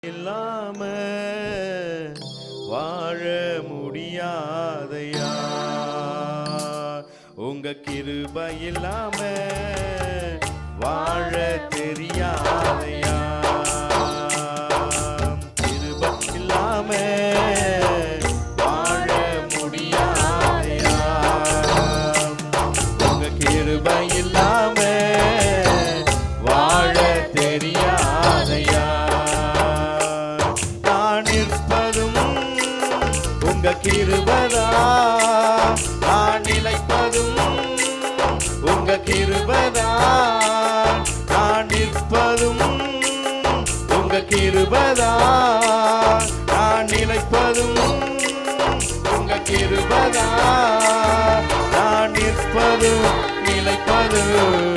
இல்லாம வாழ முடியாதையா, உங்க கிருபை இல்லாம வாழ தெரியாதையா, கிருபை இல்லாம வாழ முடியாதையா, உங்க கிருபை இல்லாம வாழ தெரியாதையா, நான் நிற்பதும் உங்க கிருபைதா, நான் நிலைப்பதும் உங்க கிருபைதா, நான் நிற்பதும் உங்க கிருபைதா, நான் நிலைப்பதும் உங்க கிருபைதா, நான் நிற்பதும் நிலைப்பதும்